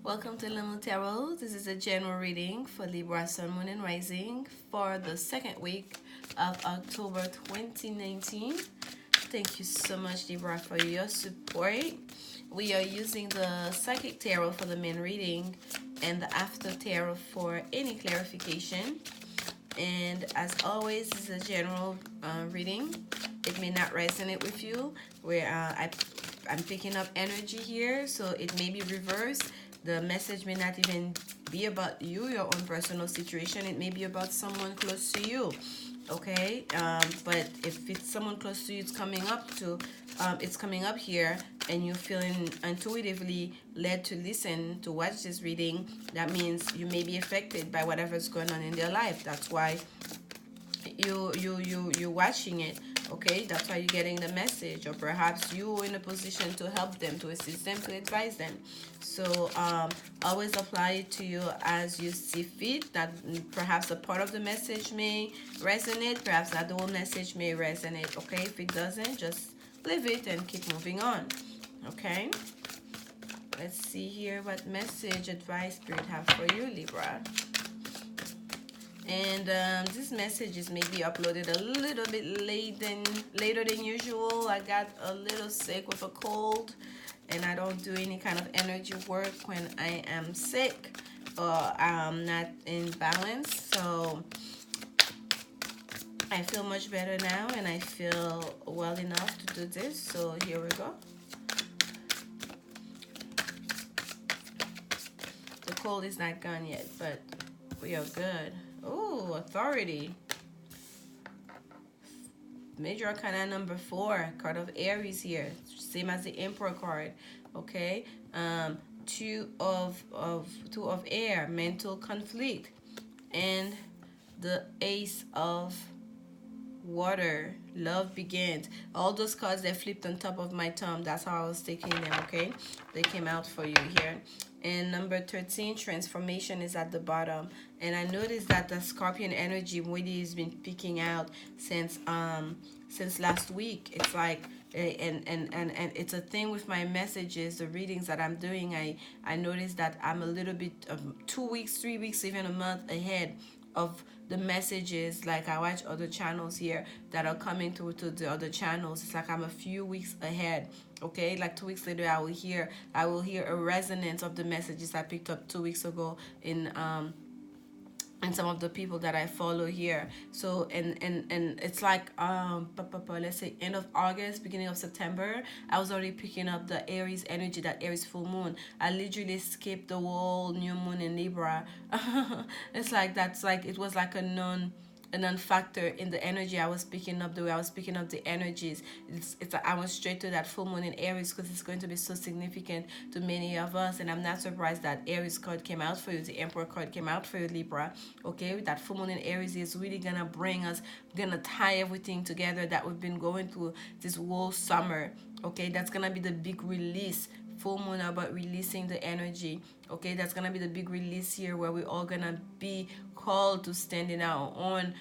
Welcome to lanmoutarot. This is a general reading for Libra, Sun, Moon, and Rising for the second week of October 2019. Thank you so much, Libra, for your support. We are using the Psychic Tarot for the main reading and the After Tarot for any clarification. And as always, this is a general reading. It may not resonate with you, where I'm picking up energy here, so it may be reversed. The message may not even be about you, your own personal situation. It may be about someone close to you, okay? But if it's someone close to you, it's coming up here, and you're feeling intuitively led to listen to watch this reading. That means you may be affected by whatever's going on in their life. That's why you're watching it, okay? That's why you're getting the message, or perhaps you're in a position to help them, to assist them, to advise them. So always apply it to you as you see fit. That perhaps a part of the message may resonate, perhaps not the whole message may resonate, okay? If it doesn't, just leave it and keep moving on, okay? Let's see here what message advice Spirit have for you, Libra. And this message is maybe uploaded a little bit later than usual. I got a little sick with a cold, and I don't do any kind of energy work when I am sick or I'm not in balance. So I feel much better now, and I feel well enough to do this. So here we go. The cold is not gone yet, but we are good. Oh, authority. Major Arcana number 4, card of Aries here, same as the Emperor card. Okay, two of air, mental conflict, and the Ace of water, love begins. All those cards that flipped on top of my thumb, that's how I was taking them, okay? They came out for you here. And number 13, transformation, is at the bottom. And I noticed that the Scorpion energy really has been picking out since last week. It's like, and it's a thing with my messages, the readings that I'm doing. I noticed that I'm a little bit 2 weeks, 3 weeks, even a month ahead of the messages. Like I watch other channels here that are coming to the other channels. It's like I'm a few weeks ahead, okay? Like 2 weeks later, I will hear a resonance of the messages I picked up 2 weeks ago in some of the people that I follow here. So and it's like let's say end of August, beginning of September, I was already picking up the Aries energy, that Aries full moon. I literally skipped the whole new moon in Libra. It's like it was like a non-factor in the energy I was picking up, the way I was picking up the energies. It's I went straight to that full moon in Aries because it's going to be so significant to many of us, and I'm not surprised that Aries card came out for you, the Emperor card came out for you, Libra. Okay, that full moon in Aries is really gonna bring us, gonna tie everything together that we've been going through this whole summer. Okay, that's gonna be the big release. Full moon about releasing the energy. Okay, that's gonna be the big release here, where we're all gonna be called to stand in our own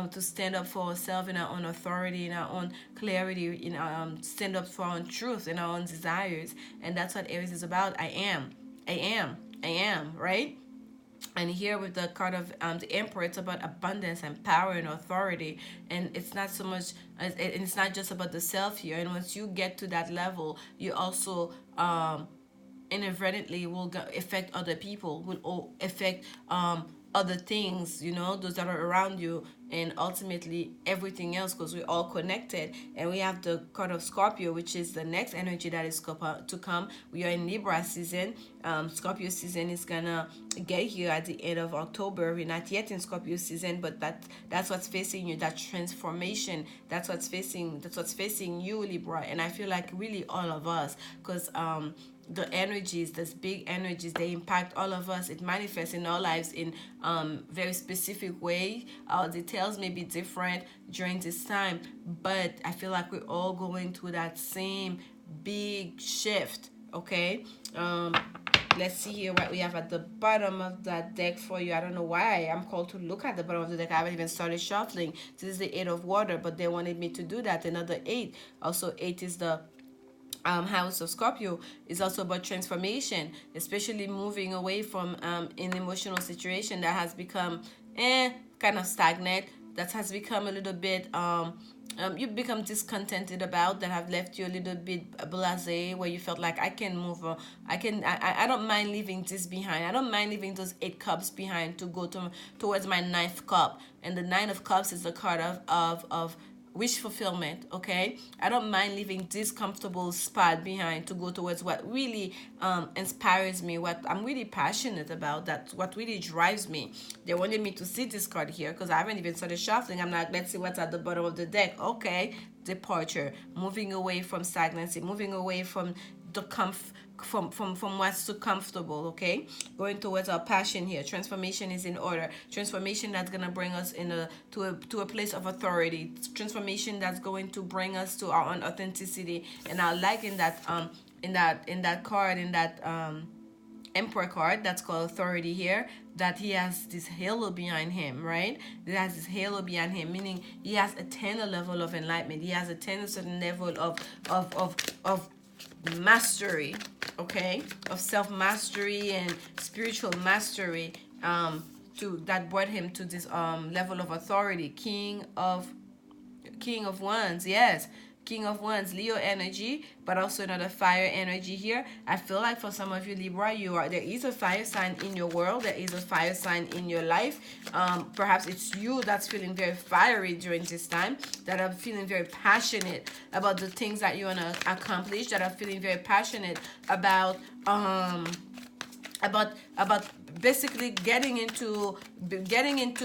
to stand up for ourselves, in our own authority, in our own clarity, in stand up for our own truth, in our own desires. And that's what Aries is about. I am, right? And here with the card of the Emperor, it's about abundance and power and authority. And it's not so much, it's not just about the self here. And once you get to that level, you also inadvertently will affect other people, will affect other things, those that are around you, and ultimately everything else, because we're all connected. And we have the card of Scorpio, which is the next energy that is to come. We are in Libra season. Scorpio season is gonna get here at the end of October. We're not yet in Scorpio season, but that's what's facing you, that transformation. That's what's facing you, Libra. And I feel like really all of us, because the energies, these big energies, they impact all of us. It manifests in our lives in very specific way. Our details may be different during this time, but I feel like we're all going through that same big shift, okay? Let's see here what we have at the bottom of that deck for you. I don't know why I'm called to look at the bottom of the deck. I haven't even started shuffling. This is the 8 of water, but they wanted me to do that. Another 8. Also, 8 is the house of Scorpio is also about transformation, especially moving away from an emotional situation that has become kind of stagnant, that has become a little bit you've become discontented about, that have left you a little bit blasé, where you felt like I can move on, I don't mind leaving this behind, I don't mind leaving those 8 cups behind to go towards my 9th cup. And the 9 of cups is the card of wish fulfillment. Okay, I don't mind leaving this comfortable spot behind to go towards what really inspires me, what I'm really passionate about, that's what really drives me. They wanted me to see this card here because I haven't even started shuffling. I'm like, let's see what's at the bottom of the deck. Okay, departure, moving away from stagnancy, moving away from the from what's too comfortable. Okay, going towards our passion here. Transformation is in order. Transformation that's gonna bring us to a place of authority. Transformation that's going to bring us to our own authenticity. And I like in that card, in that Emperor card, that's called authority here, that he has this halo behind him, right? He has this halo behind him, meaning he has attained a level of enlightenment. He has attained a certain level of mastery, okay, of self-mastery and spiritual mastery, to that brought him to this level of authority. King of Wands, yes, King of Wands, Leo energy, but also another fire energy here. I feel like for some of you Libra, there is a fire sign in your world, there is a fire sign in your life. Perhaps it's you that's feeling very fiery during this time, that are feeling very passionate about the things that you want to accomplish, that are feeling very passionate about basically getting into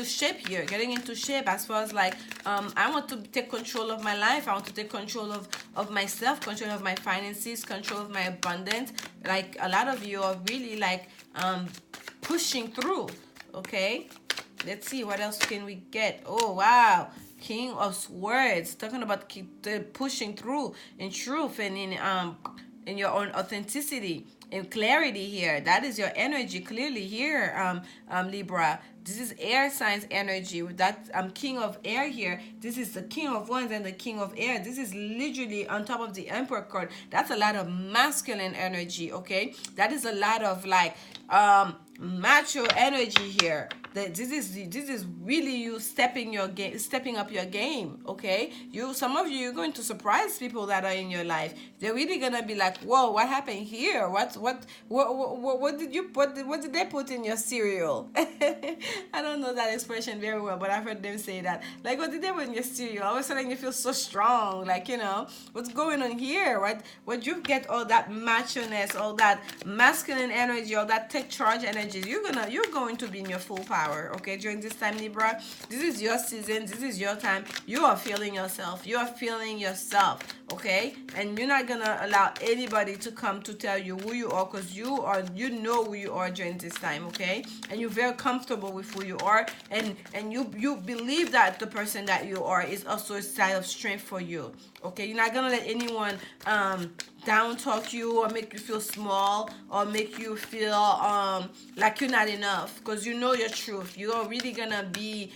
shape here, getting into shape as far as like I want to take control of my life, I want to take control of myself, control of my finances, control of my abundance. Like a lot of you are really like pushing through. Okay, let's see what else can we get. Oh wow, King of Swords, talking about pushing through in truth and in your own authenticity and clarity here. That is your energy clearly here, Libra. This is air signs energy. With that King of Air here, this is the King of Wands and the King of Air. This is literally on top of the Emperor card. That's a lot of masculine energy, okay? That is a lot of like macho energy here. This is really you stepping up your game. Okay, some of you're going to surprise people that are in your life. They're really gonna be like, whoa, what happened here? What did you put? What did they put in your cereal? I don't know that expression very well, but I've heard them say that. Like, what did they put in your cereal? All of a sudden you feel so strong. Like, what's going on here? What you get all that macho-ness, all that masculine energy, all that take charge energy. You're going to be in your full power. Okay, during this time, Libra, this is your season, this is your time. You are feeling yourself, okay, and you're not gonna allow anybody to come to tell you who you are, because you know who you are during this time. Okay, and you're very comfortable with who you are, and you believe that the person that you are is also a sign of strength for you. Okay, you're not gonna let anyone down talk you or make you feel small or make you feel like you're not enough, because you know your truth. You're really gonna be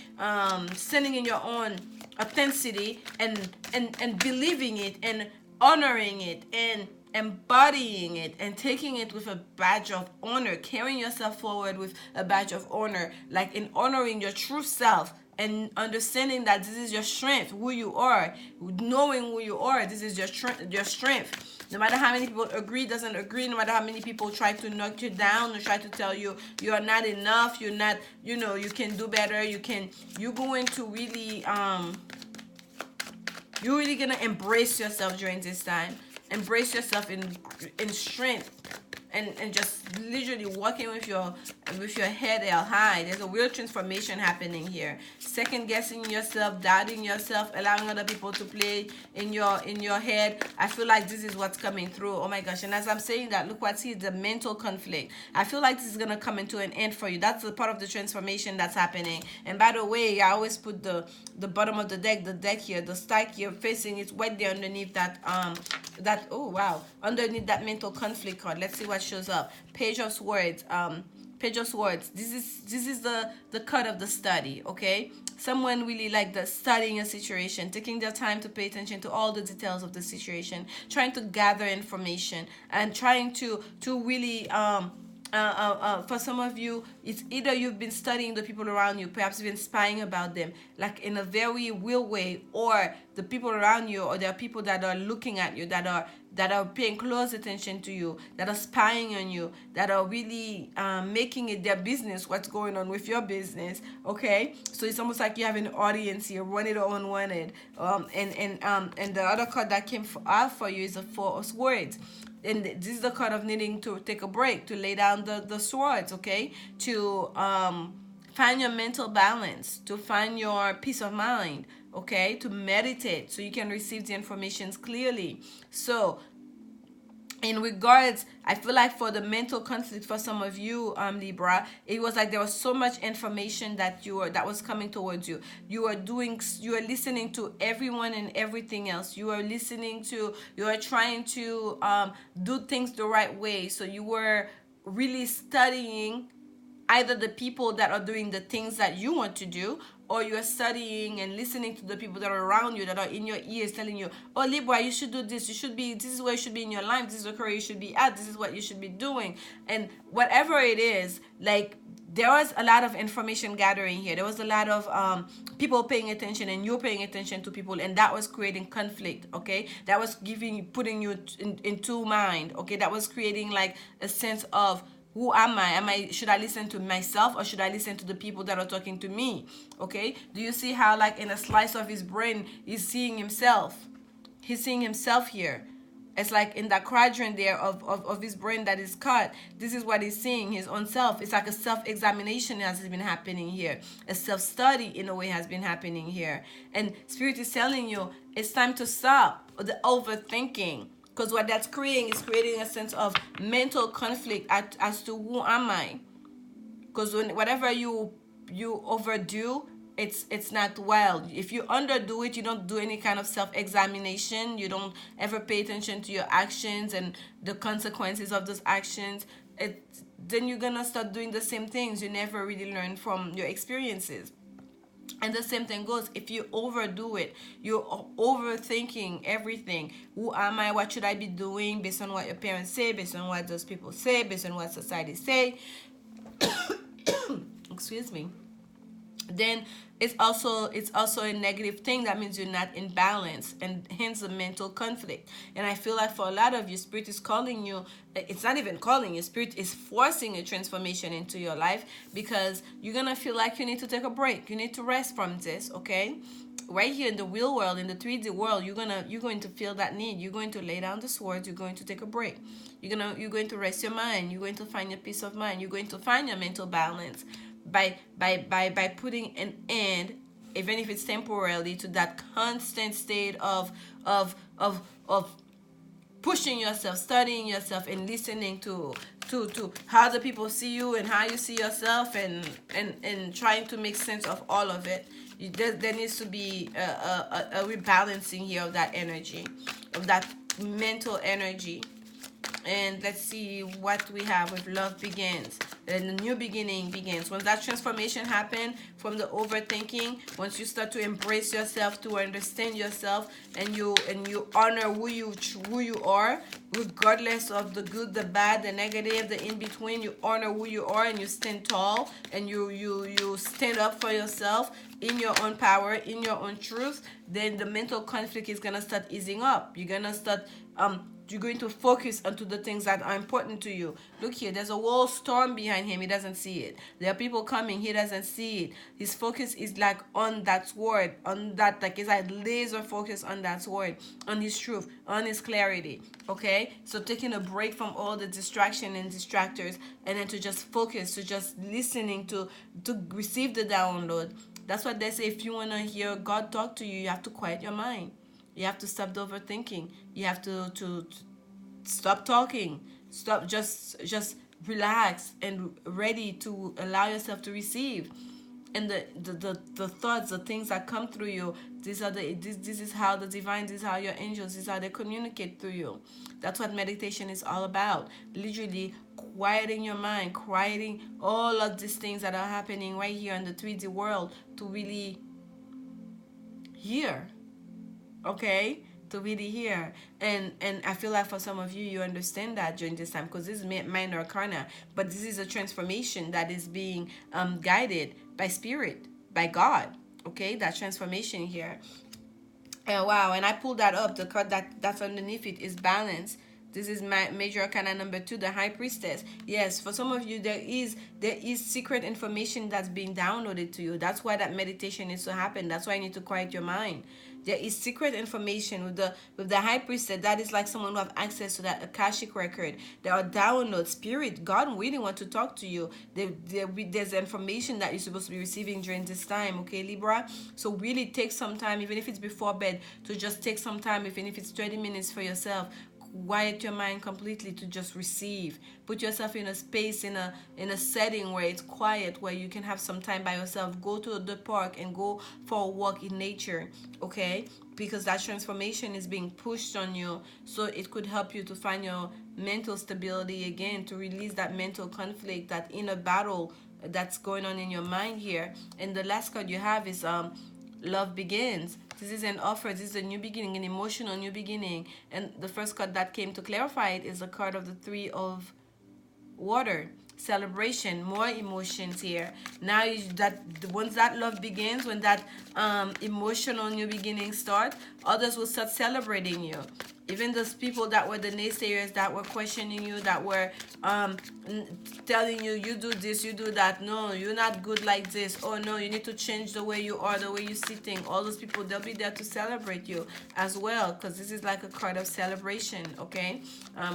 standing in your own authenticity and believing it and honoring it and embodying it and taking it with a badge of honor, carrying yourself forward with a badge of honor, like in honoring your true self and understanding that this is your strength, who you are, knowing who you are. This is your strength. No matter how many people doesn't agree, no matter how many people try to knock you down or try to tell you you are not enough, you're not, you can do better, you're going to really, you're really going to embrace yourself during this time. Embrace yourself in strength. And just literally walking with your head held high. There's a real transformation happening here. Second guessing yourself, doubting yourself, allowing other people to play in your head. I feel like this is what's coming through. Oh my gosh. And as I'm saying that, look what's here, the mental conflict. I feel like this is gonna come into an end for you. That's the part of the transformation that's happening. And by the way, I always put the bottom of the deck here, the stack here facing, it's right there underneath that underneath that mental conflict card. Let's see what shows up. Page of Swords, Page of Swords. This is the cut of the study, okay? Someone really like the studying a situation, taking their time to pay attention to all the details of the situation, trying to gather information, and trying to really for some of you, it's either you've been studying the people around you, perhaps been spying about them, like in a very real way, or the people around you, or there are people that are looking at you, that are paying close attention to you, that are spying on you, that are really making it their business what's going on with your business. Okay, so it's almost like you have an audience here, wanted or unwanted. And the other card that came out for you is the Four of Swords. And this is the card of needing to take a break, to lay down the swords, okay? To find your mental balance, to find your peace of mind, okay? To meditate so you can receive the information clearly. So in regards, I feel like for the mental conflict for some of you, Libra, it was like there was so much information that was coming towards you. You were listening to everyone and everything else. You were trying to do things the right way. So you were really studying either the people that are doing the things that you want to do, or you're studying and listening to the people that are around you, that are in your ears telling you, oh, Libra, you should do this, this is where you should be in your life, this is the career you should be at, this is what you should be doing. And whatever it is, like, there was a lot of information gathering here. There was a lot of people paying attention, and you paying attention to people, and that was creating conflict, okay? That was putting you in two mind, okay? That was creating like a sense of, who am I? Should I listen to myself, or should I listen to the people that are talking to me? Okay? Do you see how, like, in a slice of his brain, he's seeing himself? He's seeing himself here. It's like in that quadrant there of his brain that is cut. This is what he's seeing, his own self. It's like a self-examination has been happening here. A self-study, in a way, has been happening here. And Spirit is telling you, it's time to stop the overthinking. Because what that's creating is creating a sense of mental conflict as to who am I? Because whatever you overdo, it's not well. If you underdo it, you don't do any kind of self-examination. You don't ever pay attention to your actions and the consequences of those actions. Then you're gonna start doing the same things. You never really learn from your experiences. And the same thing goes if you overdo it. You're overthinking everything. Who am I? What should I be doing based on what your parents say, based on what those people say, based on what society say? Excuse me. Then it's also a negative thing. That means you're not in balance, and hence the mental conflict. And I feel like for a lot of you, Spirit is calling you. It's not even calling you. Spirit is forcing a transformation into your life, because you're gonna feel like you need to take a break. You need to rest from this, okay? Right here in the real world, in the 3D world, you're going to feel that need. You're going to lay down the swords. You're going to take a break. You're going to rest your mind. You're going to find your peace of mind. You're going to find your mental balance by putting an end, even if it's temporarily, to that constant state of pushing yourself, studying yourself, and listening to how the people see you and how you see yourself, and trying to make sense of all of it. There needs to be a rebalancing here of that energy, of that mental energy. And let's see what we have with Love Begins. And the new beginning begins. Once that transformation happens from the overthinking, once you start to embrace yourself, to understand yourself, and you honor who you are, regardless of the good, the bad, the negative, the in-between, you honor who you are, and you stand tall, and you stand up for yourself in your own power, in your own truth, then the mental conflict is gonna start easing up. You're going to focus onto the things that are important to you. Look here, there's a whole storm behind him. He doesn't see it. There are people coming. He doesn't see it. His focus is like on that sword, on that, like it's like laser focus on that sword, on his truth, on his clarity. Okay? So taking a break from all the distraction and distractors, and then to just focus, to just listening to receive the download. That's what they say. If you want to hear God talk to you, you have to quiet your mind. You have to stop the overthinking. You have to stop talking. Stop, just relax and ready to allow yourself to receive. And the thoughts, the things that come through you, this is how the divine, this is how your angels, this is how they communicate through you. That's what meditation is all about. Literally quieting your mind, quieting all of these things that are happening right here in the 3D world to really hear, okay, to really hear. And I feel like for some of you, you understand that during this time, because this is minor arcana, but this is a transformation that is being guided by spirit, by God, okay, that transformation here. And wow, and I pulled that up, the card that's underneath it is balance. This is my major arcana number 2, the high priestess. Yes, for some of you, there is secret information that's being downloaded to you. That's why that meditation needs to happen. That's why you need to quiet your mind. There is secret information with the high priestess. That is like someone who have access to that Akashic record. There are downloads. Spirit, God really want to talk to you. There's information that you're supposed to be receiving during this time, okay, Libra? So really take some time, even if it's before bed, to just take some time, even if it's 30 minutes for yourself. Quiet your mind completely to just receive. Put yourself in a space, in a setting where it's quiet, where you can have some time by yourself. Go to the park and go for a walk in nature, okay? Because that transformation is being pushed on you, so it could help you to find your mental stability again, to release that mental conflict, that inner battle that's going on in your mind here. And the last card you have is Love Begins. This is an offer. This is a new beginning, an emotional new beginning. And the first card that came to clarify it is the card of the 3 of Water. Celebration, more emotions here. Now, once that love begins, when that emotional new beginning starts, others will start celebrating you. Even those people that were the naysayers, that were questioning you, that were telling you, you do this, you do that. No, you're not good like this. Oh, no, you need to change the way you are, the way you see things. All those people, they'll be there to celebrate you as well, because this is like a card of celebration, okay?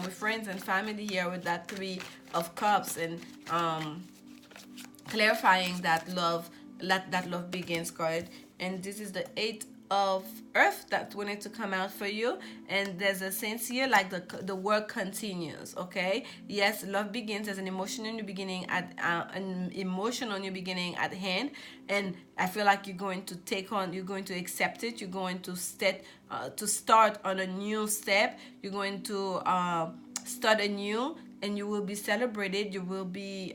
With friends and family here with that 3 of Cups, and clarifying that love begins card. And this is the 8 of Earth that wanted to come out for you, and there's a sense here like the work continues, okay? Yes, love begins as an emotional new beginning at hand, and I feel like you're going to accept it. You're going to start on a new step. You're going to start anew, and you will be celebrated. You'll be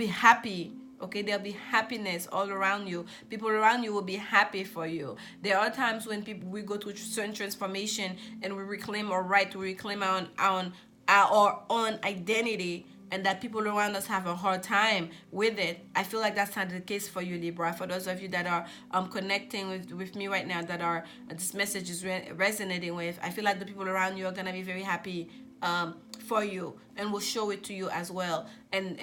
happy. Okay, there'll be happiness all around you. People around you will be happy for you. There are times when we go through certain transformation and we reclaim our right, we reclaim our own identity, and that people around us have a hard time with it. I feel like that's not the case for you, Libra. For those of you that are connecting with me right now, that are this message is resonating with, I feel like the people around you are gonna be very happy for you, and will show it to you as well. And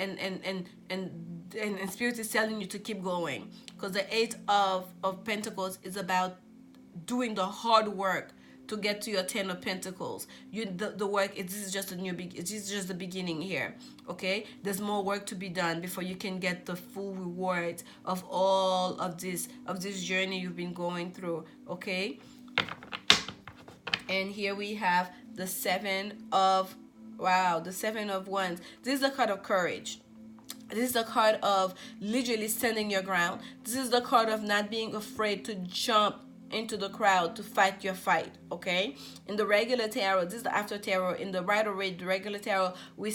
Spirit is telling you to keep going, because the 8 of Pentacles is about doing the hard work to get to your 10 of Pentacles. The work, this is just the beginning here, okay? There's more work to be done before you can get the full reward of all of this journey you've been going through, okay? And here we have the 7 of Wands. This is the card of courage. This is the card of literally standing your ground. This is the card of not being afraid to jump into the crowd to fight your fight, okay? In the regular tarot, this is the after tarot. In the Rider-Waite, the regular tarot, we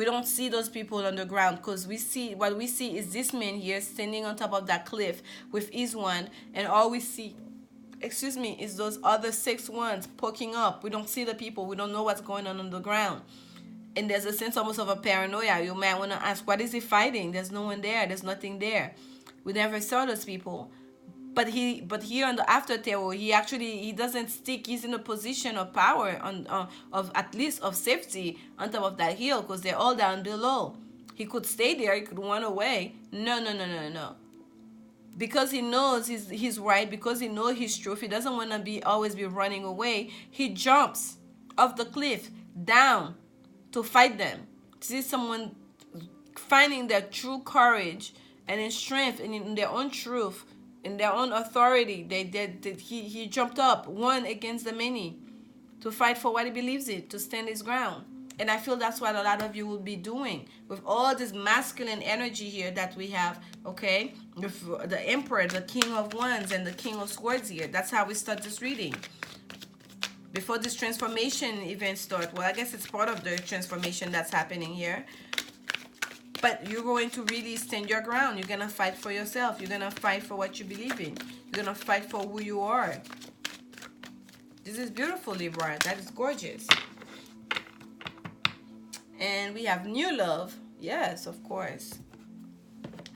don't see those people on the ground, because what we see is this man here standing on top of that cliff with his wand, and all we see, is those other 6 wands poking up. We don't see the people. We don't know what's going on the ground. And there's a sense almost of a paranoia. You might want to ask, what is he fighting? There's no one there. There's nothing there. We never saw those people. But here on the after tarot, he doesn't stick. He's in a position of power, of at least of safety on top of that hill, because they're all down below. He could stay there. He could run away. No. Because he knows he's right, because he knows his truth, he doesn't want to always be running away. He jumps off the cliff down to fight them. This is someone finding their true courage and in strength and in their own truth, in their own authority. He jumped up one against the many to fight for what he believes in, to stand his ground. And I feel that's what a lot of you will be doing with all this masculine energy here that we have, okay? With the Emperor, the King of Wands, and the King of Swords here. That's how we start this reading. before this transformation event start. Well, I guess it's part of the transformation that's happening here. But you're going to really stand your ground. You're going to fight for yourself. You're going to fight for what you believe in. You're going to fight for who you are. This is beautiful, Libra. That is gorgeous. And we have new love. Yes, of course.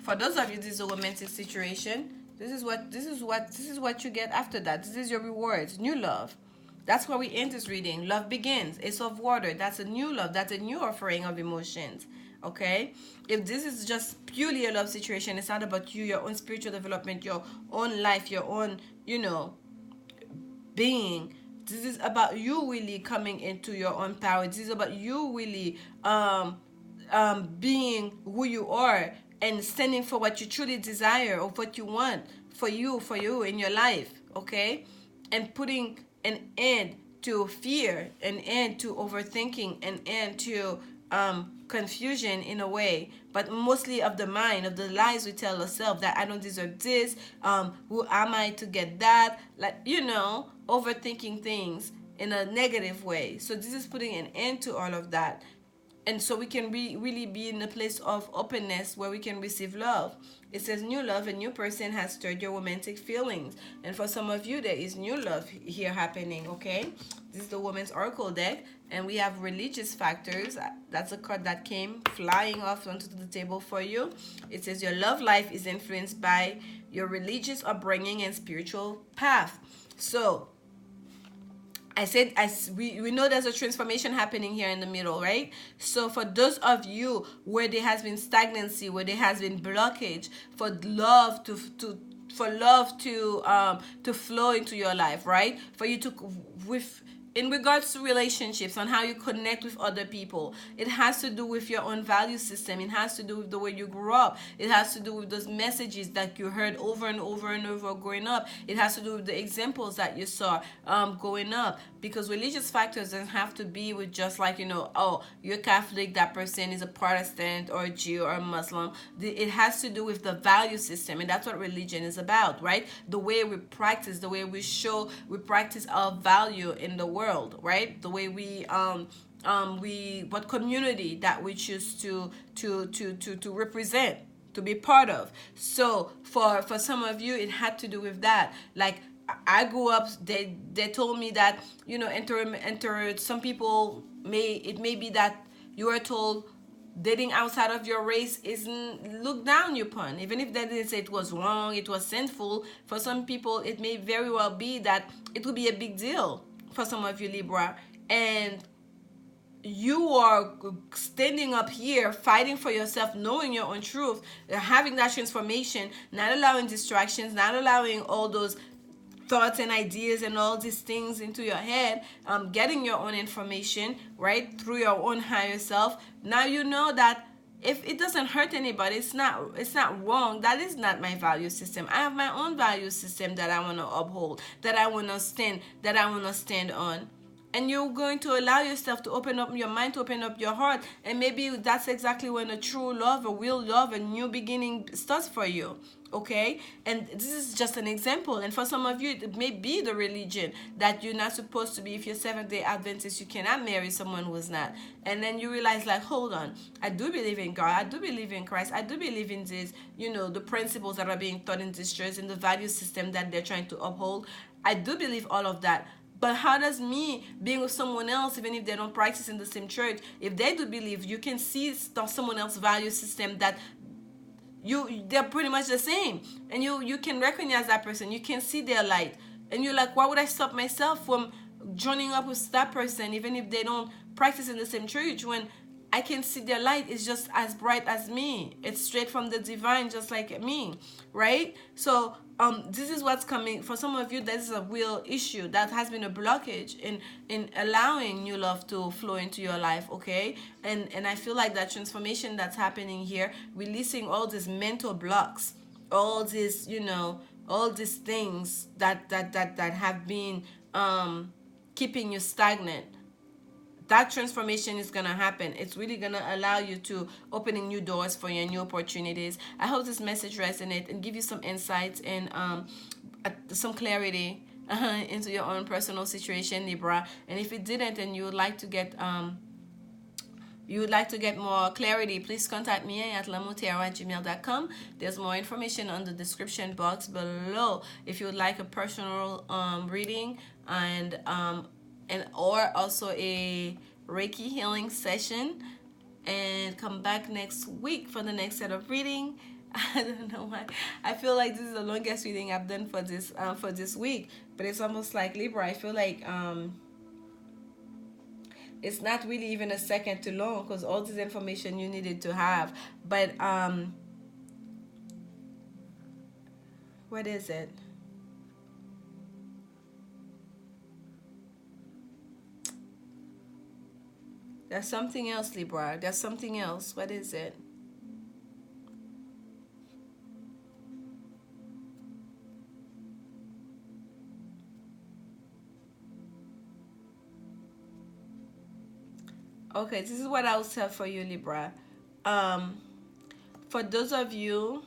For those of you, this is a romantic situation. This is what you get after that. This is your rewards. New love. That's where we end this reading. Love begins. Ace of water. That's a new love. That's a new offering of emotions. Okay? If this is just purely a love situation, it's not about you, your own spiritual development, your own life, your own, you know, being. This is about you really coming into your own power. This is about you really being who you are and standing for what you truly desire or what you want for you in your life. Okay? And putting an end to fear, an end to overthinking, an end to confusion in a way, but mostly of the mind, of the lies we tell ourselves, that I don't deserve this, who am I to get that, like, you know, overthinking things in a negative way. So this is putting an end to all of that. And so we can really be in a place of openness where we can receive love. It says new love, a new person has stirred your romantic feelings. And for some of you, there is new love here happening, okay? This is the Woman's Oracle deck. And we have religious factors. That's a card that came flying off onto the table for you. It says your love life is influenced by your religious upbringing and spiritual path. So we know there's a transformation happening here in the middle, right? So for those of you where there has been stagnancy, where there has been blockage, for love to flow into your life, right? For you to in regards to relationships, on how you connect with other people, it has to do with your own value system. It has to do with the way you grew up. It has to do with those messages that you heard over and over and over growing up. It has to do with the examples that you saw growing up. Because religious factors doesn't have to be with just like, you know, oh, you're Catholic, that person is a Protestant or a Jew or a Muslim. It has to do with the value system, and that's what religion is about, right? The way we practice, the way we practice our value in the world, right? The way what community that we choose to represent, to be part of. So for some of you, it had to do with that. Like, I grew up, they told me that, you know, enter some people it may be that you are told dating outside of your race isn't looked down upon. Even if they didn't say it was wrong, it was sinful, for some people it may very well be that it will be a big deal for some of you, Libra. And you are standing up here fighting for yourself, knowing your own truth, having that transformation, not allowing distractions, not allowing all those thoughts and ideas and all these things into your head, getting your own information, right, through your own higher self. Now you know that if it doesn't hurt anybody, it's not wrong. That is not my value system. I have my own value system that I want to uphold, that I want to stand on. And you're going to allow yourself to open up your mind, to open up your heart. And maybe that's exactly when a true love, a real love, a new beginning starts for you. Okay? And this is just an example. And for some of you, it may be the religion that you're not supposed to be. If you're Seventh-day Adventist, you cannot marry someone who's not. And then you realize, like, hold on, I do believe in God. I do believe in Christ. I do believe in this, you know, the principles that are being taught in this church and the value system that they're trying to uphold. I do believe all of that. But how does me being with someone else, even if they don't practice in the same church, if they do believe, you can see someone else's value system that they're pretty much the same, and you can recognize that person, you can see their light, and you're like, why would I stop myself from joining up with that person, even if they don't practice in the same church, when I can see their light is just as bright as me. It's straight from the divine, just like me, right? So this is what's coming. For some of you, this is a real issue that has been a blockage in allowing new love to flow into your life, okay? And I feel like that transformation that's happening here, releasing all these mental blocks, all these, you know, all these things that have been keeping you stagnant. That transformation is going to happen. It's really going to allow you to opening new doors for your new opportunities. I hope this message resonates and give you some insights and some clarity into your own personal situation, Libra. And if it didn't, and you would like to get more clarity, please contact me at lanmoutarot@gmail.com. There's more information on the description box below if you would like a personal reading, and or also a Reiki healing session. And come back next week for the next set of reading. I don't know why. I feel like this is the longest reading I've done for this week, but it's almost like Libra. I feel like it's not really even a second too long, because all this information you needed to have. But what is it? There's something else, Libra. There's something else. What is it? Okay, this is what I'll say for you, Libra. For those of you,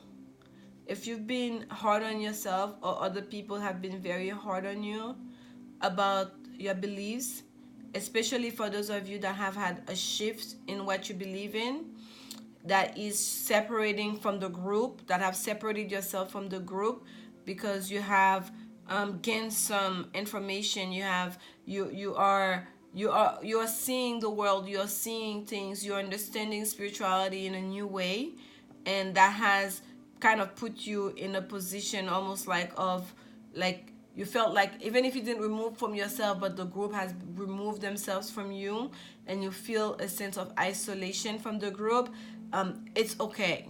if you've been hard on yourself, or other people have been very hard on you about your beliefs, especially for those of you that have had a shift in what you believe in, that is separating from the group, that have separated yourself from the group because you have gained some information, you are seeing the world, you're seeing things, you're understanding spirituality in a new way, and that has kind of put you in a position almost like you felt like, even if you didn't remove from yourself, but the group has removed themselves from you, and you feel a sense of isolation from the group. It's okay.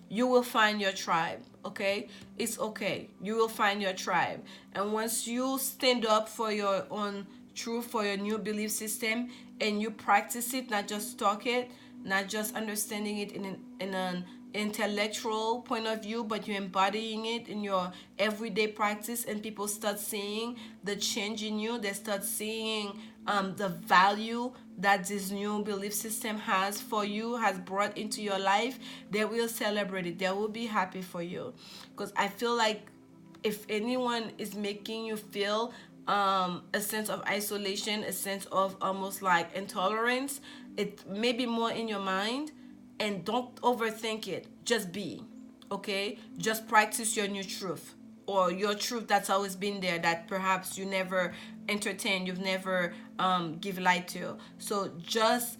You will find your tribe, okay? It's okay. You will find your tribe. And once you stand up for your own truth, for your new belief system, and you practice it, not just talk it, not just understanding it in an intellectual point of view, but you're embodying it in your everyday practice, and people start seeing the change in you. They start seeing the value that this new belief system has for you, has brought into your life. They will celebrate it. They will be happy for you, because I feel like if anyone is making you feel a sense of isolation, a sense of almost like intolerance, it may be more in your mind. And don't overthink it. Just be, okay? Just practice your new truth, or your truth that's always been there, that perhaps you never entertained, you've never give light to. So just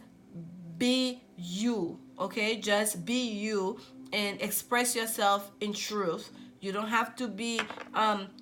be you, okay? Just be you and express yourself in truth. You don't have to be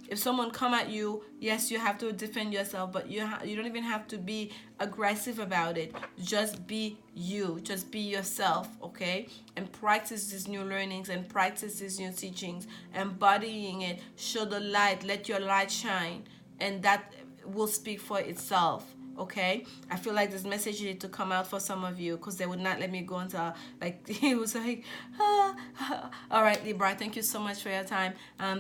if someone come at you, yes, you have to defend yourself, but you don't even have to be aggressive about it. Just be you. Just be yourself, okay? And practice these new learnings, and practice these new teachings, embodying it. Show the light. Let your light shine, and that will speak for itself. Okay, I feel like this message needed to come out for some of you, because they would not let me go until like it was like all right, Libra, thank you so much for your time.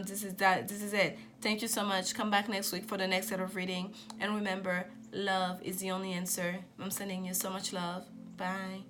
This is it. Thank you so much. Come back next week for the next set of reading, and remember, love is the only answer. I'm sending you so much love. Bye.